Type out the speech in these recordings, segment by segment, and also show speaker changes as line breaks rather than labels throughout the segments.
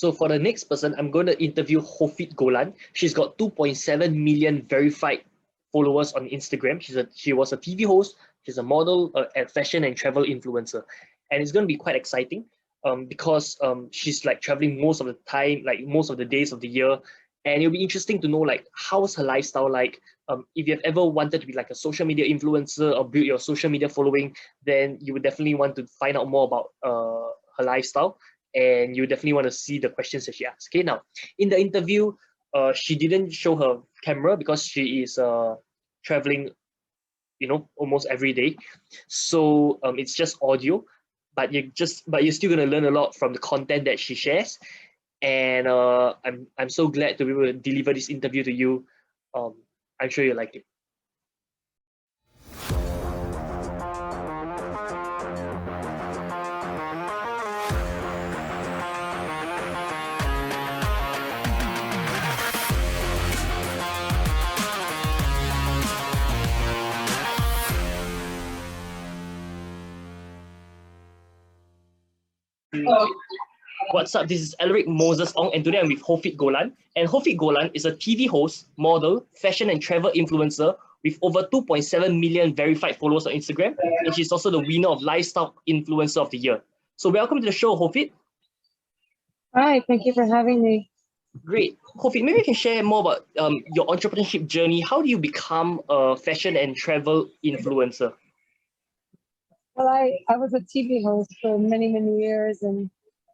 So for the next person, I'm going to interview Hofit Golan. She's got 2.7 million verified followers on Instagram. She was a TV host. She's a model, a fashion and travel influencer, and it's going to be quite exciting because she's like traveling most of the time, like most of the days of the year, and it'll be interesting to know like how's her lifestyle like. If you've ever wanted to be like a social media influencer or build your social media following, then you would definitely want to find out more about her lifestyle, and you definitely want to see the questions that she asks. Okay, now in the interview, she didn't show her camera because she is traveling, almost every day. So it's just audio, but you're still gonna learn a lot from the content that she shares. And I'm so glad to be able to deliver this interview to you. I'm sure you like it. What's up? This is Alaric Ong, and today I'm with Hofit Golan. And Hofit Golan is a TV host, model, fashion and travel influencer with over 2.7 million verified followers on Instagram. And she's also the winner of Lifestyle Influencer of the Year. So welcome to the show, Hofit.
Hi, thank you for having me.
Great. Hofit, maybe you can share more about your entrepreneurship journey. How do you become a fashion and travel influencer?
Well, I was a TV host for many, many years and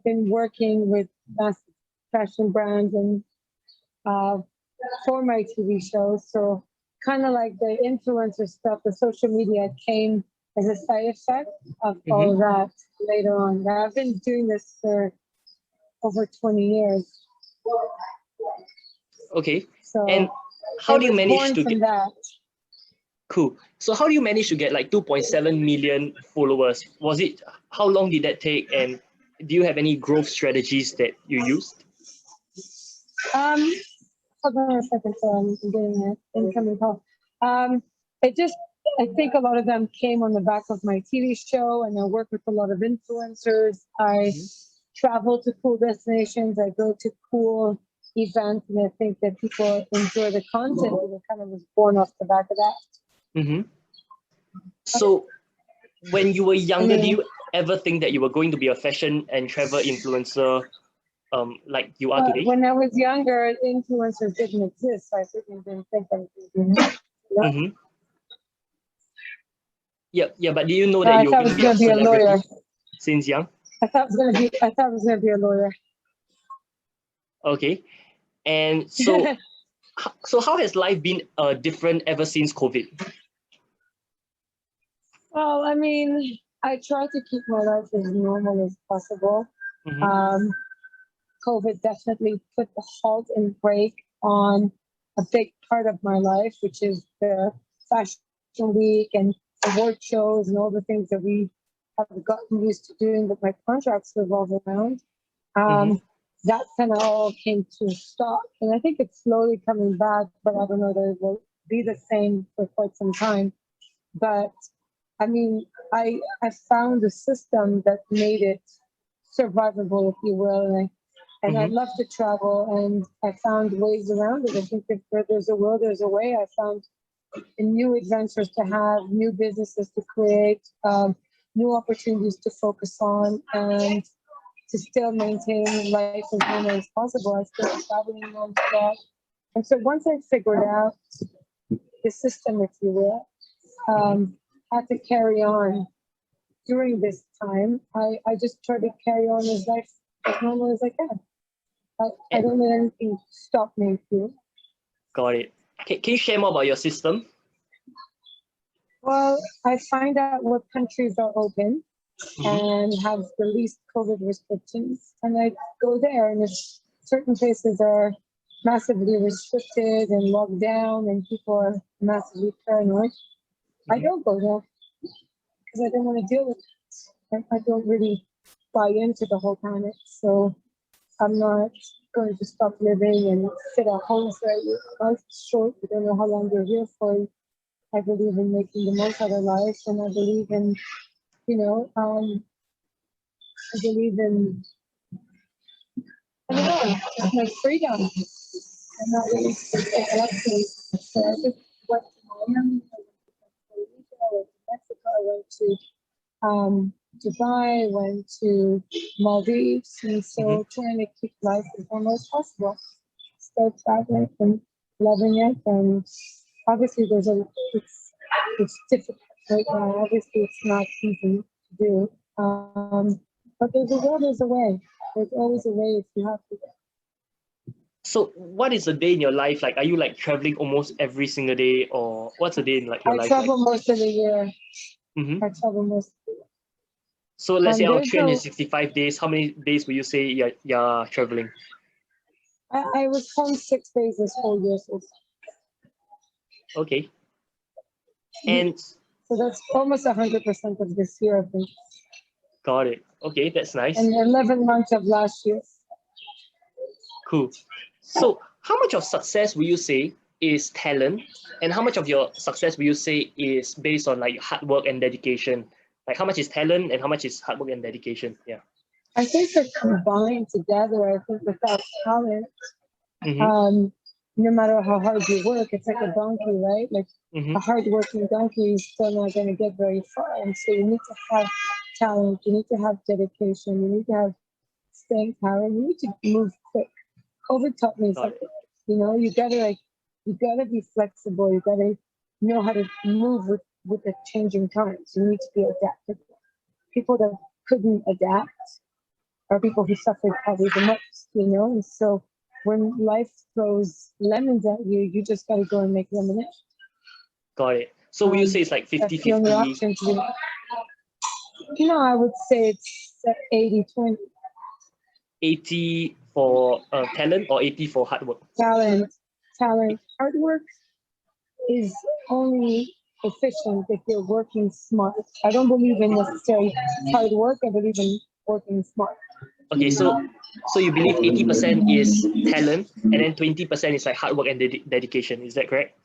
been working with massive fashion brands and for my TV shows. So kind of like the influencer stuff, the social media came as a side effect of all of that later on. But I've been doing this for over 20 years.
Okay.
So
and how do you manage to get
that?
Cool. So how do you manage to get like 2.7 million followers? How long did that take? And do you have any growth strategies that you used?
Hold on a second, so I'm getting an incoming call. I think a lot of them came on the back of my TV show, and I work with a lot of influencers. I travel to cool destinations. I go to cool events, and I think that people enjoy the content, and it kind of was born off the back of that.
So when you were younger, do you ever think that you were going to be a fashion and travel influencer like you are today?
When I was younger, influencers didn't exist, so I certainly didn't think I was doing that.
Yeah, but do you know that you were going to be a lawyer since young?
I thought I was gonna be a lawyer.
Okay. And so so how has life been different ever since COVID?
Well, I mean, I try to keep my life as normal as possible. COVID definitely put a halt and break on a big part of my life, which is the fashion week and award shows and all the things that we have gotten used to doing that my contracts revolve around. That kind of all came to a stop. And I think it's slowly coming back, but I don't know that it will be the same for quite some time. But I mean, I found a system that made it survivable, if you will. And I love to travel, and I found ways around it. I think if there's a will, there's a way. I found new adventures to have, new businesses to create, new opportunities to focus on, and to still maintain life as normal as possible. I still traveling nonstop. And so once I figured out the system, if you will, had to carry on during this time. I just try to carry on as life as normal as I can. I don't let anything stop me too.
Got it. Can you share more about your system?
Well, I find out what countries are open and have the least COVID restrictions, and I go there. And if certain places are massively restricted and locked down and people are massively paranoid, I don't go there because I don't want to deal with it. I don't really buy into the whole panic, so I'm not going to stop living and sit at home for life is short. We don't know how long we're here for. I believe in making the most out of life, and I believe in, I believe in yeah, it's my freedom. I'm not really lucky. So I just went to Miami, I went to Mexico, I went to Dubai, went to Maldives, and so trying to keep life as normal as possible. Still traveling and loving it, and obviously it's difficult right now. Obviously, it's not easy to do, but there's a will, there's a way. There's always a way if you have to.
So what is a day in your life like? Are you like traveling almost every single day, or what's a day in like your
I
life
travel
like?
most of the year.
Mm-hmm.
I travel most of the year.
So let's say out of
There's no,
365 days, how many days will you say you're traveling?
I was home 6 days this whole year, so
Okay. And
that's almost 100% of this year, I think.
got it. Okay, that's nice.
And 11 months of last year.
Cool. So how much of success will you say is talent, and how much of your success will you say is based on like hard work and dedication? Like how much is talent and how much is hard work and dedication? Yeah.
I think they're combined together. I think without talent, no matter how hard you work, it's like a donkey, right? Like a hardworking donkey is still not going to get very far. And so you need to have talent, you need to have dedication, you need to have staying power, you need to move quick. COVID taught me something. You know, you gotta be flexible. You gotta know how to move with the changing times. You need to be adaptable. People that couldn't adapt are people who suffered probably the most. You know, and so when life throws lemons at you, you just gotta go and make lemonade.
Got it. So will you say it's like 50-50?
That's the only option to do. No, I would say it's 80-20.
80 for talent or 80 for hard work?
Talent. Hard work is only efficient if you're working smart. I don't believe in necessarily hard work. I believe in working smart.
Okay, so you believe 80% is talent and then 20% is like hard work and dedication. Is that correct?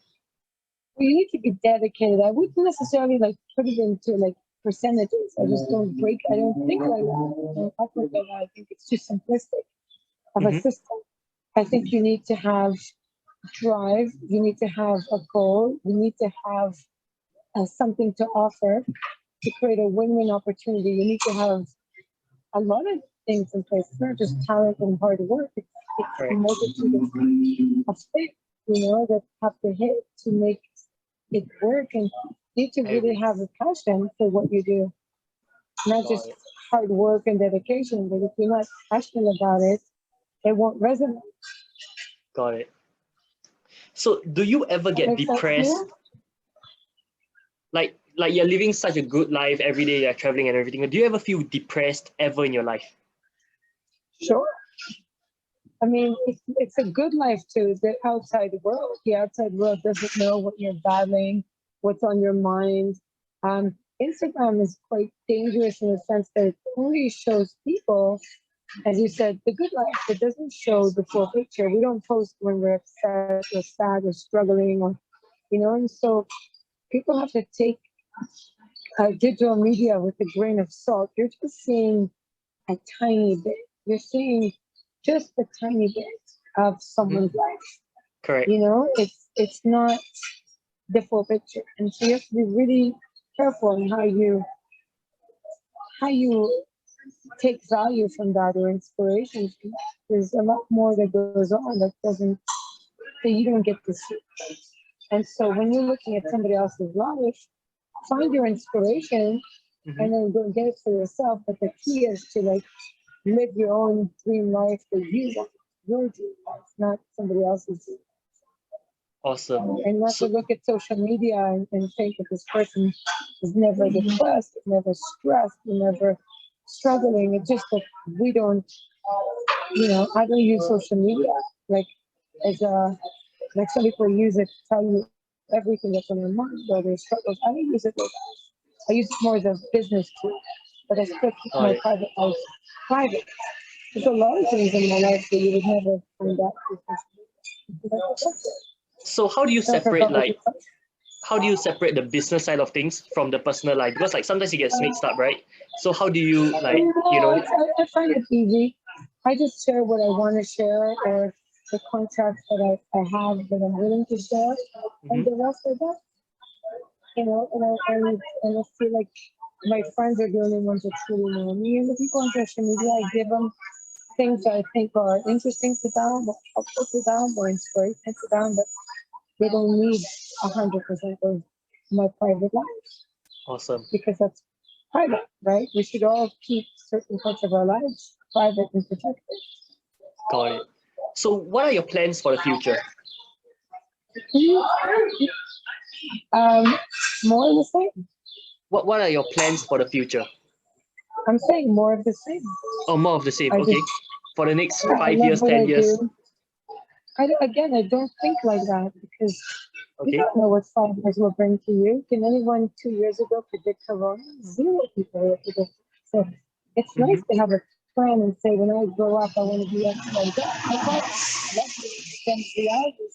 Well, you need to be dedicated. I wouldn't necessarily like put it into like percentages. I just don't think like that. I think it's too simplistic of a system. I think you need to have drive. You need to have a goal. You need to have something to offer to create a win-win opportunity. You need to have a lot of things in place. It's not just talent and hard work. It's a multitude of things, you know, that have to hit to make it work. And you need to really have a passion for what you do. Not just hard work and dedication, but if you're not passionate about it, it won't resonate.
Got it. So do you ever get depressed? Like you're living such a good life every day, you're traveling and everything. Do you ever feel depressed ever in your life?
Sure. I mean, it's a good life too. The outside world doesn't know what you're battling, what's on your mind. Instagram is quite dangerous in the sense that it only shows people, as you said, the good life. It doesn't show the full picture. We don't post when we're upset or sad or struggling, or and so people have to take digital media with a grain of salt. You're just seeing a tiny bit. You're seeing just a tiny bit of someone's life.
Correct.
It's not the full picture, and so you have to be really careful in how you take value from that or inspiration from that. There's a lot more that goes on that you don't get to see. And so when you're looking at somebody else's life, find your inspiration and then go get it for yourself. But the key is to live your own dream life that you want, your dream life, not somebody else's dream.
Awesome.
And not to look at social media and think that this person is never depressed, is never stressed, is never struggling. It's just that we don't, I don't use social media like some people use it to tell you everything that's on their mind or their struggles. I don't use it like that. I use it more as a business tool, but I still keep my private life private. There's a lot of things in my life that you would never find out through social media.
So how do you separate the business side of things from the personal life? Because sometimes it gets mixed up, right? So how do you
I find it easy. I just share what I want to share or the contracts that I have that I'm willing to share, and the rest of that, and I feel like my friends are the only ones that truly know me, and the people on social media, I give them things that I think are interesting to them, or helpful to them, or inspiring to them, but they don't need 100% of my private life
Awesome.
because that's private, right? We should all keep certain parts of our lives private and protected.
Got it. So what are your plans for the future?
More of the same.
What are your plans for the future?
I'm saying more of the same.
Oh, more of the same. Okay. For the next
I
5
love
years,
what
10
I
years.
do. I don't think like that because you
Okay.
don't know what 5 years will bring to you. Can anyone 2 years ago predict Corona? Zero people will predict. So it's nice to have a plan and say, when I grow up, I want to be X, Y, Z. That's the reality.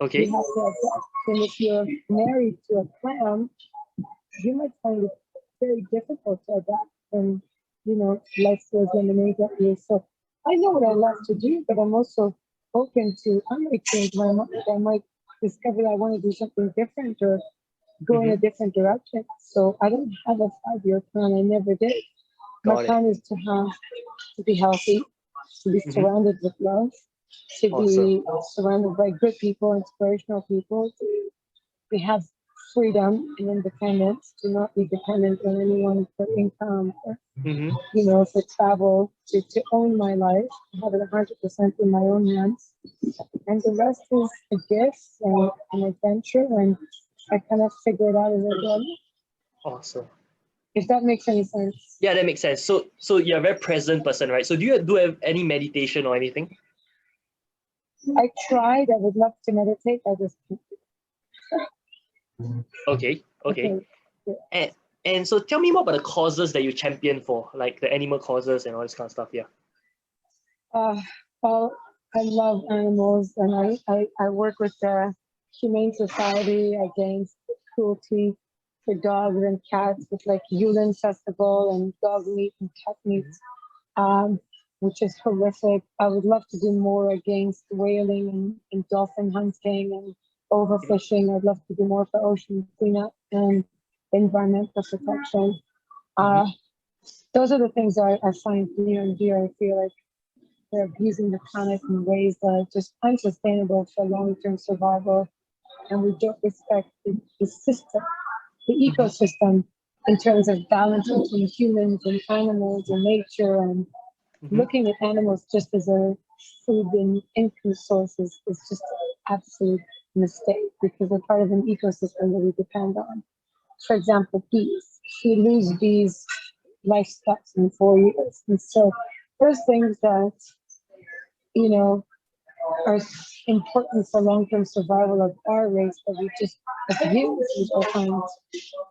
Okay.
You have to adapt. And if you're married to a plan, you might find it very difficult to adapt when, life throws lemonade at you. So I know what I love to do, but I'm also open to, I might change my mind. I might discover that I want to do something different or go in a different direction. So I don't have a 5-year plan. I never did. My plan is to be healthy, to be surrounded with love, to be surrounded by good people, inspirational people, to have freedom and independence, to not be dependent on anyone for income, or, for travel, to own my life, have it 100% in my own hands. And the rest is a gift and an adventure, and I kind of figure it out as I go.
Awesome.
If that makes any sense.
Yeah, that makes sense. So you're a very present person, right? So do you have any meditation or anything?
I tried. I would love to meditate. I just
Okay. And so tell me more about the causes that you champion for, like the animal causes and all this kind of stuff. Yeah.
Well, I love animals, and I work with the Humane Society against cruelty for dogs and cats with like Yulin Festival and dog meat and cat meat, which is horrific. I would love to do more against whaling and dolphin hunting and overfishing. I'd love to do more for ocean cleanup and environmental protection. Those are the things I find near and dear. I feel like they're abusing the planet in ways that are just unsustainable for long-term survival, and we don't respect the system, the ecosystem, in terms of balance between humans and animals and nature, and looking at animals just as a food and income source is just an absolute mistake, because they're part of an ecosystem that we depend on. For example, bees. We lose bees' lifespans in 4 years. And so there's things that, are important for long-term survival of our race that we just abuse, which I find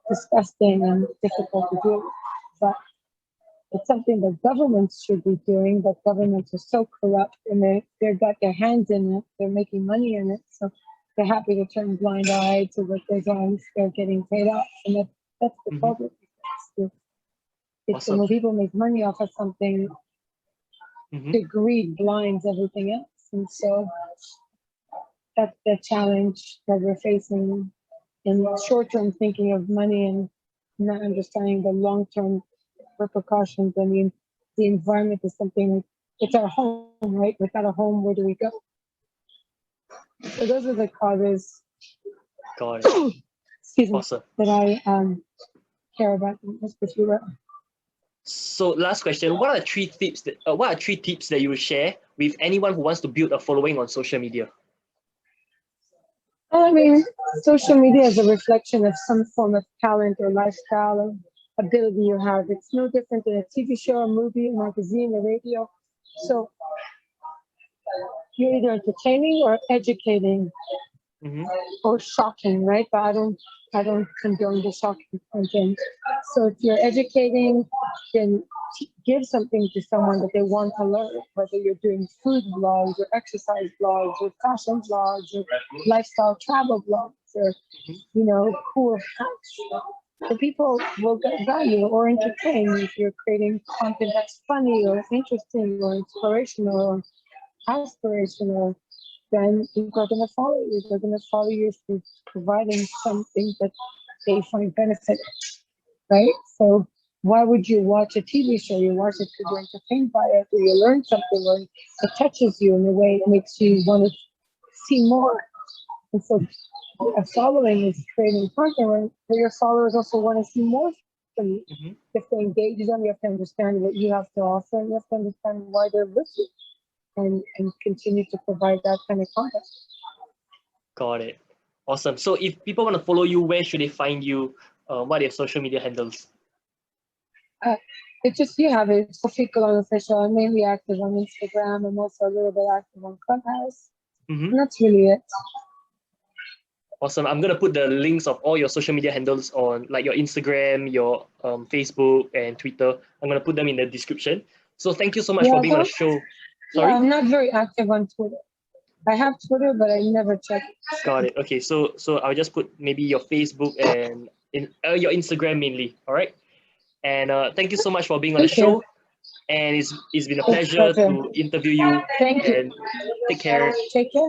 disgusting and difficult to do. But it's something that governments should be doing, but governments are so corrupt and they've got their hands in it, they're making money in it, so they're happy to turn a blind eye to what goes on. They're getting paid off, and that's the problem. It's when people make money off of something, the greed blinds everything else. And so that's the challenge that we're facing in short-term thinking of money and not understanding the long-term repercussions. I mean, the environment is something, it's our home, right? Without a home, where do we go? So those are the causes.
Got it.
Excuse me.
Awesome.
That I care about.
So last question, what are 3 tips that you would share with anyone who wants to build a following on social media?
I mean, social media is a reflection of some form of talent or lifestyle or ability you have. It's no different than a TV show, a movie, a magazine, a radio. So you're either entertaining or educating or shocking, right? But I don't condone the shocking content. So if you're educating, then give something to someone that they want to learn, whether you're doing food vlogs or exercise vlogs or fashion vlogs or lifestyle travel vlogs or, cool hacks. So people will get value or entertain if you're creating content that's funny or interesting or inspirational or aspirational, then people are going to follow you. They're going to follow you through providing something that they find benefit, right? So why would you watch a TV show? You watch it because you're entertained by it, or you learn something, or it touches you in a way that makes you want to see more. And so a following is creating content where your followers also want to see more from you.
Mm-hmm.
If they engage them, you have to understand what you have to offer, and you have to understand why they're with you, and continue to provide that kind of content.
Got it. Awesome. So if people want to follow you, where should they find you? What are your social media handles?
It's just, you have it. It's Hofit Golan official. I'm mainly active on Instagram. I'm also a little bit active on Clubhouse.
Mm-hmm.
And that's really it.
Awesome. I'm going to put the links of all your social media handles on, like your Instagram, your Facebook, and Twitter. I'm going to put them in the description. So thank you so much for being on the show. Sorry?
Yeah, I'm not very active on Twitter. I have Twitter, but I never check it.
Got it. Okay, so I'll just put maybe your Facebook and your Instagram mainly. All right. And thank you so much for being on the show. And it's been a pleasure to interview you.
Thank you.
And take care.
Take care.